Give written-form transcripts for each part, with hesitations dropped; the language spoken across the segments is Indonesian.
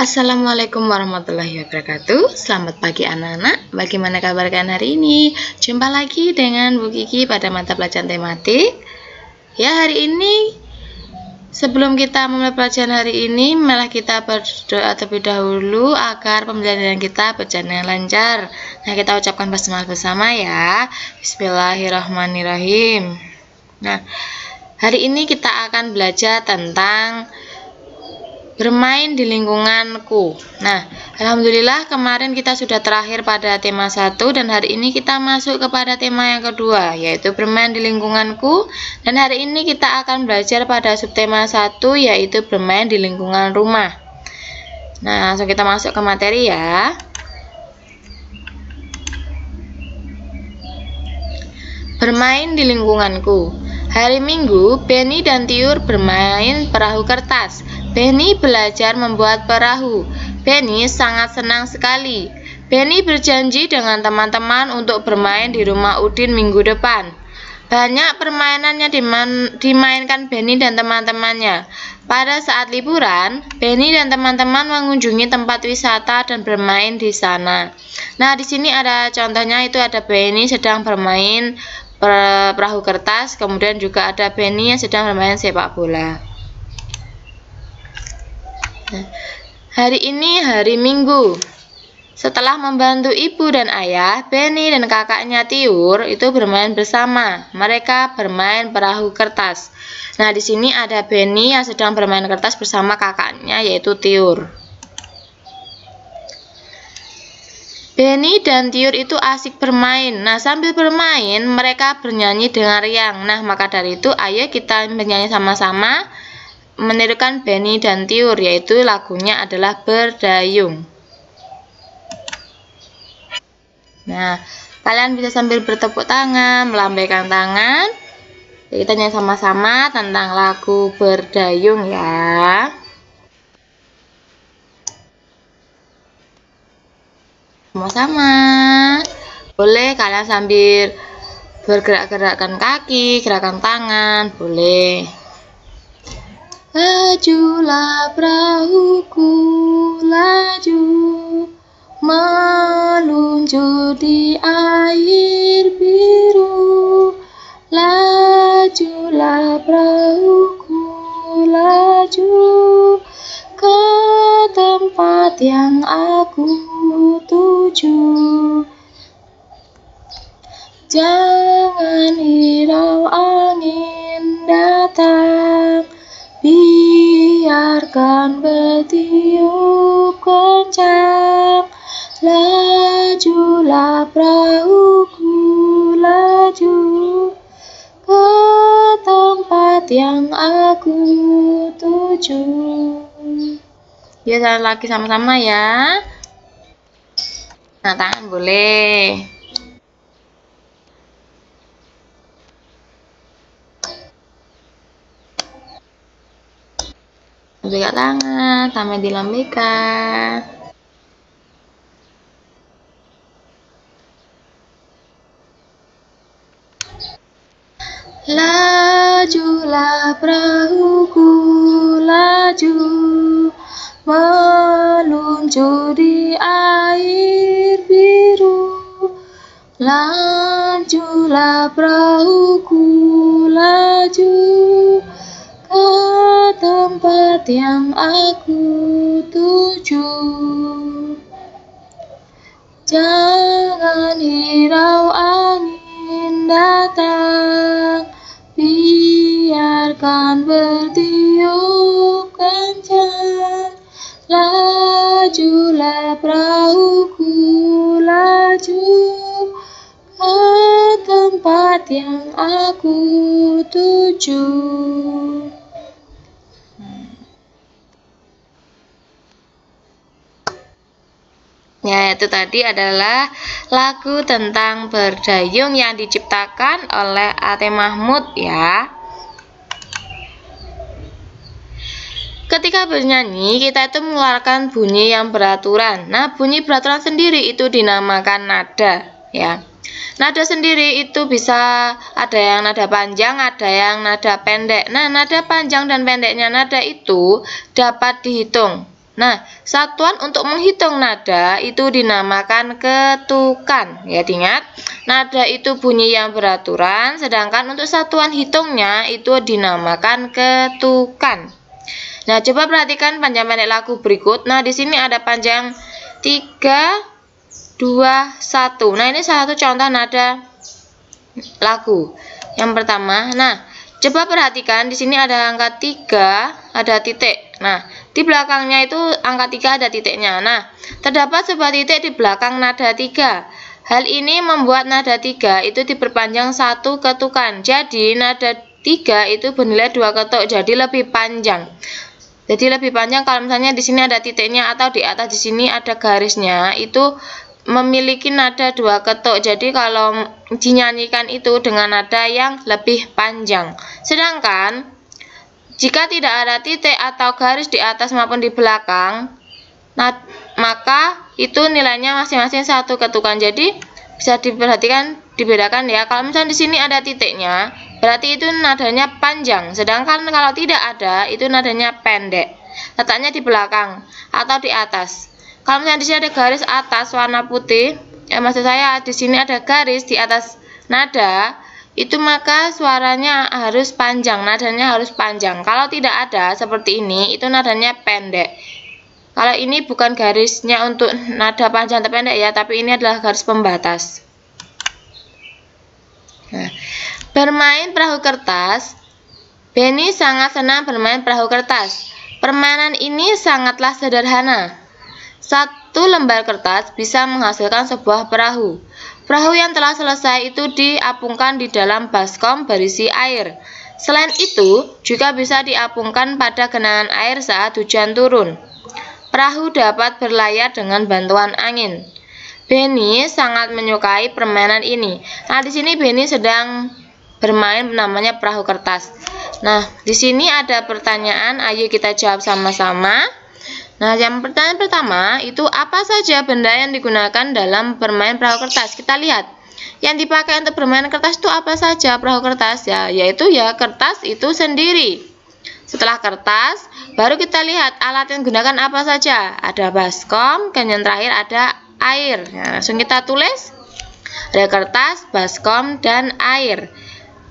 Assalamualaikum warahmatullahi wabarakatuh. Selamat pagi anak-anak. Bagaimana kabar kalian hari ini? Jumpa lagi dengan Bu Kiki pada mata pelajaran tematik. Ya, hari ini sebelum kita memulai pelajaran hari ini, malah kita berdoa terlebih dahulu agar pembelajaran kita berjalan dengan lancar. Nah, kita ucapkan basmalah bersama ya. Bismillahirrahmanirrahim. Nah, hari ini kita akan belajar tentang bermain di lingkunganku. Nah, alhamdulillah kemarin kita sudah terakhir pada tema 1 dan hari ini kita masuk kepada tema yang kedua, yaitu bermain di lingkunganku. Dan hari ini kita akan belajar pada subtema 1, yaitu bermain di lingkungan rumah. Nah, langsung kita masuk ke materi ya. Bermain di lingkunganku. Hari Minggu, Benny dan Tiur bermain perahu kertas. Benny belajar membuat perahu. Benny sangat senang sekali. Benny berjanji dengan teman-teman untuk bermain di rumah Udin minggu depan. Banyak permainannya dimainkan Benny dan teman-temannya. Pada saat liburan, Benny dan teman-teman mengunjungi tempat wisata dan bermain di sana. Nah, di sini ada contohnya, itu ada Benny sedang bermain perahu kertas, kemudian juga ada Benny yang sedang bermain sepak bola. Nah, hari ini hari Minggu. Setelah membantu ibu dan ayah, Benny dan kakaknya Tiur itu bermain bersama. Mereka bermain perahu kertas. Nah, di sini ada Benny yang sedang bermain kertas bersama kakaknya, yaitu Tiur. Benny dan Tiur itu asik bermain. Nah, sambil bermain, mereka bernyanyi dengan riang. Nah, maka dari itu, ayo kita bernyanyi sama-sama menirukan Benny dan Tiur, yaitu lagunya adalah Berdayung. Nah, kalian bisa sambil bertepuk tangan, melambaikan tangan. Kita nyanyi sama-sama tentang lagu Berdayung ya. Sama-sama. Boleh kalian sambil bergerak-gerakkan kaki, gerakan tangan, boleh. Lajulah perahuku, laju, meluncur di air biru. Lajulah perahuku, laju, ke tempat yang aku tuju. Jangan hirau angin datang, biarkan bertiup kencang. Lajulah perahuku, laju, ke tempat yang aku tuju. Ya, sekali lagi sama-sama ya. Nah, tangan boleh. Lambaikan tangan, sampai dilambaikan. Lajulah perahuku, laju, meluncur di air biru. Lajulah perahuku, laju, ke tempat yang aku tuju. Jangan hirau angin datang, biarkan bertiup kencang. Lajulah perahuku, laju, ke tempat yang aku tuju. Ya, itu tadi adalah lagu tentang berdayung yang diciptakan oleh A.T. Mahmud ya. Ketika bernyanyi, kita itu mengeluarkan bunyi yang beraturan. Nah, bunyi beraturan sendiri itu dinamakan nada ya. Nada sendiri itu bisa ada yang nada panjang, ada yang nada pendek. Nah, nada panjang dan pendeknya nada itu dapat dihitung Nah, satuan untuk menghitung nada itu dinamakan ketukan. Ya, diingat, nada itu bunyi yang beraturan, sedangkan untuk satuan hitungnya itu dinamakan ketukan. Nah, coba perhatikan panjang pendek lagu berikut. Nah, di sini ada panjang 3, 2, 1. Nah, ini salah satu contoh nada lagu. Yang pertama, nah, coba perhatikan di sini ada angka 3, ada titik. Nah, di belakangnya itu angka 3 ada titiknya. Nah, terdapat sebuah titik di belakang nada 3. Hal ini membuat nada 3 itu diperpanjang 1 ketukan. Jadi, nada 3 itu bernilai 2 ketuk, jadi lebih panjang. Jadi lebih panjang kalau misalnya di sini ada titiknya atau di atas di sini ada garisnya, itu memiliki nada 2 ketuk. Jadi kalau dinyanyikan itu dengan nada yang lebih panjang. Sedangkan jika tidak ada titik atau garis di atas maupun di belakang, maka itu nilainya masing-masing 1 ketukan. Jadi bisa dibedakan ya. Kalau misalnya di sini ada titiknya, berarti itu nadanya panjang. Sedangkan kalau tidak ada, itu nadanya pendek. Letaknya di belakang atau di atas. Kalau misalnya di sini ada garis atas warna putih, ya maksud saya di sini ada garis di atas nada, itu maka suaranya harus panjang, nadanya harus panjang. Kalau tidak ada seperti ini, itu nadanya pendek. Kalau ini bukan garisnya untuk nada panjang atau pendek ya, tapi ini adalah garis pembatas. Nah, bermain perahu kertas. Benny sangat senang bermain perahu kertas. Permainan ini sangatlah sederhana. 1 lembar kertas bisa menghasilkan sebuah perahu. Perahu yang telah selesai itu diapungkan di dalam baskom berisi air. Selain itu, juga bisa diapungkan pada genangan air saat hujan turun. Perahu dapat berlayar dengan bantuan angin. Benny sangat menyukai permainan ini. Nah, di sini Benny sedang bermain namanya perahu kertas. Nah, di sini ada pertanyaan, ayo kita jawab sama-sama. Nah, yang pertanyaan pertama itu apa saja benda yang digunakan dalam bermain perahu kertas? Kita lihat. Yang dipakai untuk bermain kertas itu apa saja perahu kertas ya? Yaitu ya kertas itu sendiri. Setelah kertas, baru kita lihat alat yang digunakan apa saja. Ada baskom, kemudian terakhir ada air. Nah, langsung kita tulis. Ada kertas, baskom, dan air.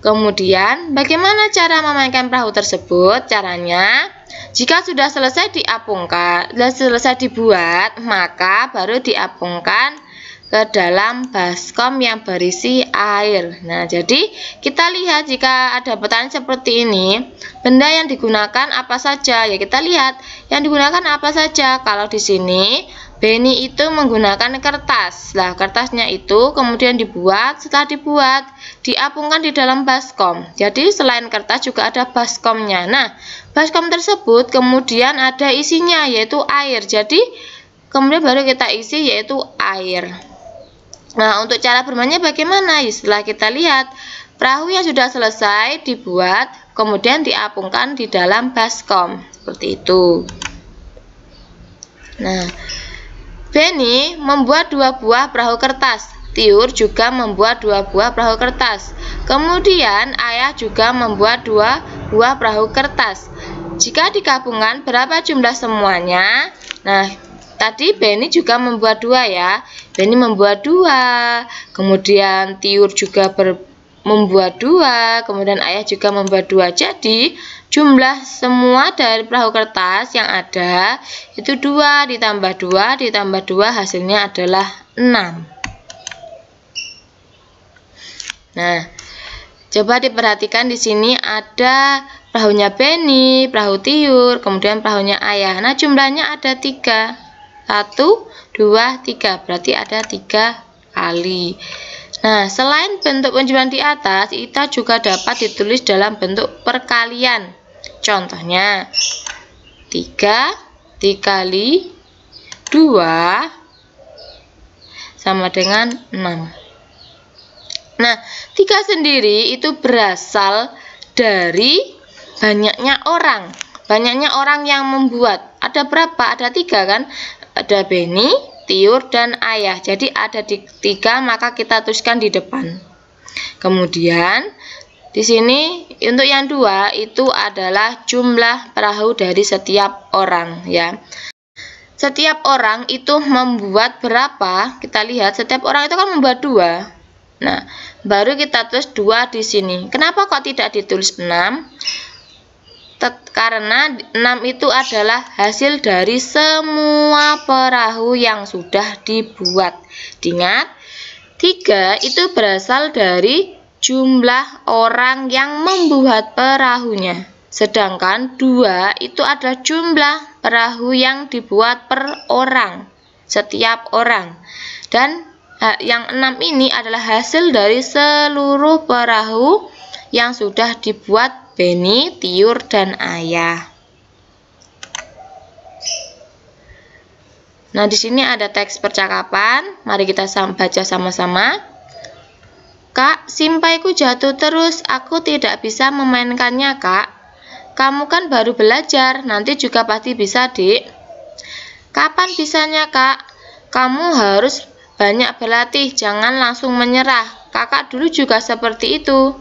Kemudian, bagaimana cara memainkan perahu tersebut? Caranya, jika sudah selesai diapungkan, selesai dibuat, maka baru diapungkan ke dalam baskom yang berisi air. Nah, jadi kita lihat jika ada pertanyaan seperti ini, benda yang digunakan apa saja? Ya, kita lihat yang digunakan apa saja. Kalau di sini Benny itu menggunakan kertas. Nah, kertasnya itu kemudian dibuat, setelah dibuat, diapungkan di dalam baskom. Jadi selain kertas juga ada baskomnya. Nah, baskom tersebut kemudian ada isinya yaitu air. Jadi kemudian baru kita isi yaitu air. Nah, untuk cara bermainnya bagaimana? Setelah kita lihat perahu yang sudah selesai dibuat, kemudian diapungkan di dalam baskom. Seperti itu. Nah, Benny membuat 2 buah perahu kertas. Tiur juga membuat 2 buah perahu kertas. Kemudian ayah juga membuat 2 buah perahu kertas. Jika digabungkan berapa jumlah semuanya? Nah, tadi Benny juga membuat 2 ya. Benny membuat 2. Kemudian Tiur juga membuat 2. Kemudian ayah juga membuat 2. Jadi jumlah semua dari perahu kertas yang ada itu 2 ditambah 2 ditambah 2 hasilnya adalah 6. Nah, coba diperhatikan di sini ada perahunya Benny, perahu Tiur, kemudian perahunya ayah. Nah, jumlahnya ada 3. 1, 2, 3. Berarti ada 3 kali. Nah, selain bentuk penjumlahan di atas, kita juga dapat ditulis dalam bentuk perkalian. Contohnya 3 dikali 2 sama dengan 6. Nah, 3 sendiri itu berasal dari banyaknya orang. Banyaknya orang yang membuat. Ada berapa? Ada 3 kan? Ada Benny, Tiur, dan ayah. Jadi ada 3, maka kita tuliskan di depan. Kemudian di sini untuk yang 2 itu adalah jumlah perahu dari setiap orang ya. setiap orang itu membuat berapa? Kita lihat setiap orang itu kan membuat 2. Nah, baru kita tulis 2 di sini. Kenapa kok tidak ditulis 6? Karena 6 itu adalah hasil dari semua perahu yang sudah dibuat. Ingat, 3 itu berasal dari jumlah orang yang membuat perahunya. Sedangkan 2 itu adalah jumlah perahu yang dibuat per orang, setiap orang. Dan yang 6 ini adalah hasil dari seluruh perahu yang sudah dibuat Benny, Tiur, dan Ayah. Nah, di sini ada teks percakapan. Mari kita baca sama-sama. Kak, simpaiku jatuh terus. Aku tidak bisa memainkannya, Kak. Kamu kan baru belajar. Nanti juga pasti bisa, Dik. Kapan bisanya, Kak? Kamu harus banyak berlatih. Jangan langsung menyerah. Kakak dulu juga seperti itu.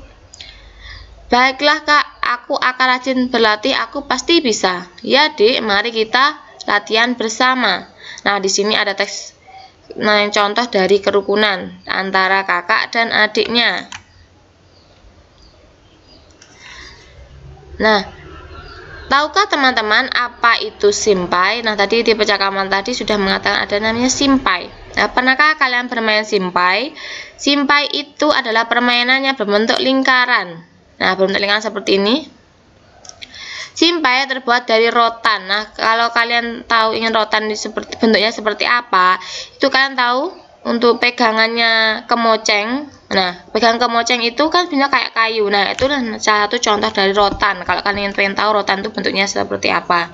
Baiklah, Kak. Aku akan rajin berlatih. Aku pasti bisa. Ya, Dik. Mari kita latihan bersama. Nah, di sini ada teks contoh dari kerukunan antara kakak dan adiknya. Nah, tahukah teman-teman apa itu simpai? Nah, tadi di percakapan tadi sudah mengatakan ada namanya simpai. Nah, pernahkah kalian bermain simpai? Simpai itu adalah permainan yang berbentuk lingkaran. Nah, berbentuk lingkaran seperti ini. Simpai terbuat dari rotan. Nah, kalau kalian tahu ingin rotan bentuknya seperti apa, itu kalian tahu untuk pegangannya kemoceng. Nah, pegang kemoceng itu kan sebenarnya kayak kayu. Nah, itu salah satu contoh dari rotan. Kalau kalian pengen tahu rotan itu bentuknya seperti apa.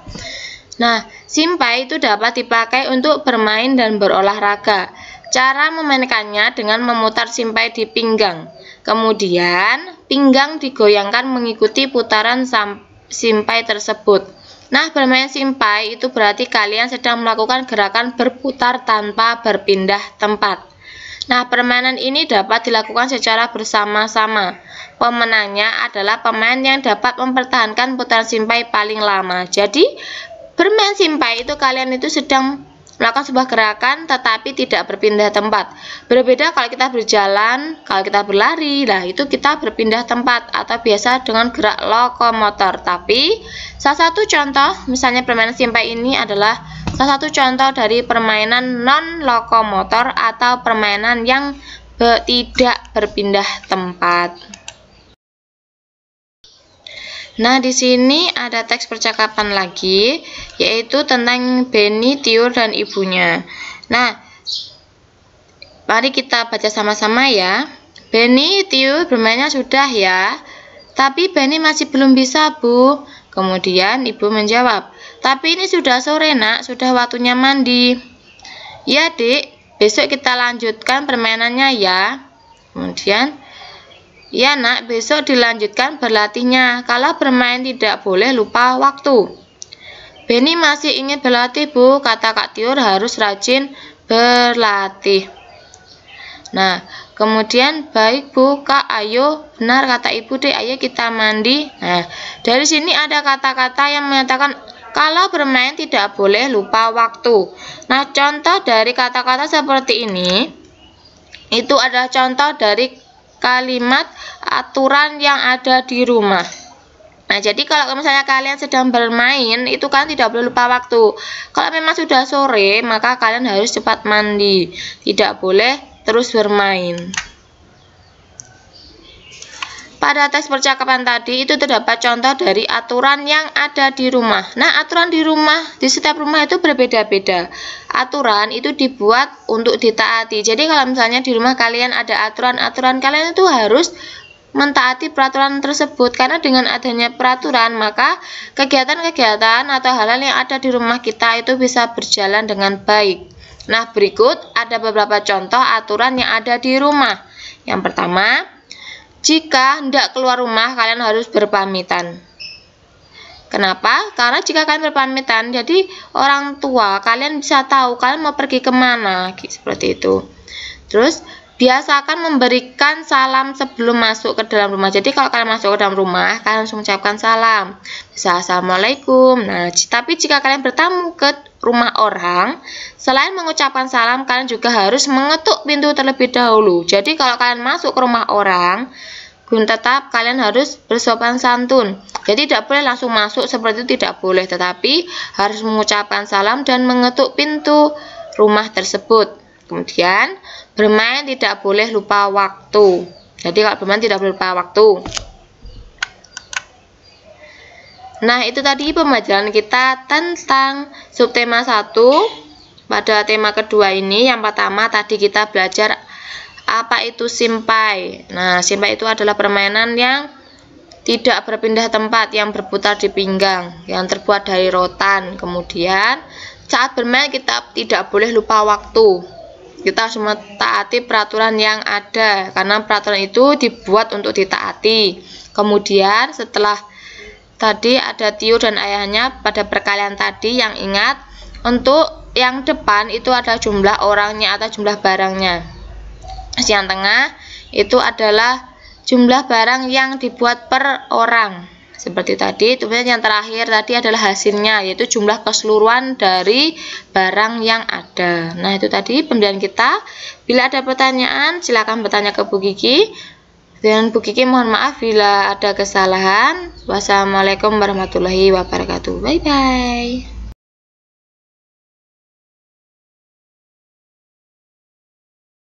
Nah, simpai itu dapat dipakai untuk bermain dan berolahraga. Cara memainkannya dengan memutar simpai di pinggang. Kemudian, pinggang digoyangkan mengikuti putaran simpai tersebut. Nah, bermain simpai itu berarti kalian sedang melakukan gerakan berputar tanpa berpindah tempat. Nah, permainan ini dapat dilakukan secara bersama-sama. Pemenangnya adalah pemain yang dapat mempertahankan putaran simpai paling lama. Jadi, bermain simpai itu kalian itu sedang melakukan sebuah gerakan tetapi tidak berpindah tempat. Berbeda kalau kita berjalan, kalau kita berlari, nah itu kita berpindah tempat atau biasa dengan gerak lokomotor. Tapi salah satu contoh misalnya permainan simpai ini adalah salah satu contoh dari permainan non lokomotor atau permainan yang tidak berpindah tempat. Nah, di sini ada teks percakapan lagi, yaitu tentang Benny, Tiur, dan ibunya. Nah, mari kita baca sama-sama ya. Benny, Tiur bermainnya sudah ya. Tapi Benny masih belum bisa, Bu. Kemudian ibu menjawab, tapi ini sudah sore, Nak. Sudah waktunya mandi. Ya, Dik. Besok kita lanjutkan permainannya ya. Kemudian, ya, Nak, besok dilanjutkan berlatihnya. Kalau bermain tidak boleh lupa waktu. Benny masih ingin berlatih, Bu. Kata Kak Tiur harus rajin berlatih. Nah, kemudian baik, Bu. Kak, ayo. Benar kata Ibu, Dek. Ayo kita mandi. Nah, dari sini ada kata-kata yang menyatakan kalau bermain tidak boleh lupa waktu. Nah, contoh dari kata-kata seperti ini itu adalah contoh dari kalimat aturan yang ada di rumah. Nah, jadi kalau misalnya kalian sedang bermain, itu kan tidak boleh lupa waktu. Kalau memang sudah sore, maka kalian harus cepat mandi. Tidak boleh terus bermain. Pada teks percakapan tadi itu terdapat contoh dari aturan yang ada di rumah. Nah, aturan di rumah, di setiap rumah itu berbeda-beda. Aturan itu dibuat untuk ditaati. Jadi kalau misalnya di rumah kalian ada aturan-aturan, kalian itu harus mentaati peraturan tersebut. Karena dengan adanya peraturan, maka kegiatan-kegiatan atau hal-hal yang ada di rumah kita itu bisa berjalan dengan baik. Nah, berikut ada beberapa contoh aturan yang ada di rumah. Yang pertama, jika hendak keluar rumah, kalian harus berpamitan. Kenapa? Karena jika kalian berpamitan, jadi orang tua kalian bisa tahu kalian mau pergi kemana, seperti itu. Terus, biasakan memberikan salam sebelum masuk ke dalam rumah. Jadi kalau kalian masuk ke dalam rumah, kalian langsung mengucapkan salam. Bisa Assalamualaikum. Nah, tapi jika kalian bertamu ke rumah orang, selain mengucapkan salam, kalian juga harus mengetuk pintu terlebih dahulu. Jadi kalau kalian masuk ke rumah orang, tetap kalian harus bersopan santun. Jadi tidak boleh langsung masuk seperti itu, tidak boleh, tetapi harus mengucapkan salam dan mengetuk pintu rumah tersebut. Kemudian bermain tidak boleh lupa waktu. Jadi kalau bermain tidak boleh lupa waktu. Nah, itu tadi pembelajaran kita tentang subtema 1. Pada tema kedua ini, yang pertama tadi kita belajar apa itu simpai. Nah, simpai itu adalah permainan yang tidak berpindah tempat, yang berputar di pinggang, yang terbuat dari rotan. Kemudian saat bermain kita tidak boleh lupa waktu. Kita harus mentaati peraturan yang ada, karena peraturan itu dibuat untuk ditaati. Kemudian setelah tadi ada Tiur dan ayahnya pada perkalian tadi, yang ingat untuk yang depan itu ada jumlah orangnya atau jumlah barangnya. Yang tengah itu adalah jumlah barang yang dibuat per orang. Seperti tadi, kemudian yang terakhir tadi adalah hasilnya, yaitu jumlah keseluruhan dari barang yang ada. Nah, itu tadi pembelajaran kita. Bila ada pertanyaan, silakan bertanya ke Bu Kiki. Dan Bu Kiki mohon maaf bila ada kesalahan. Wassalamualaikum warahmatullahi wabarakatuh. Bye-bye.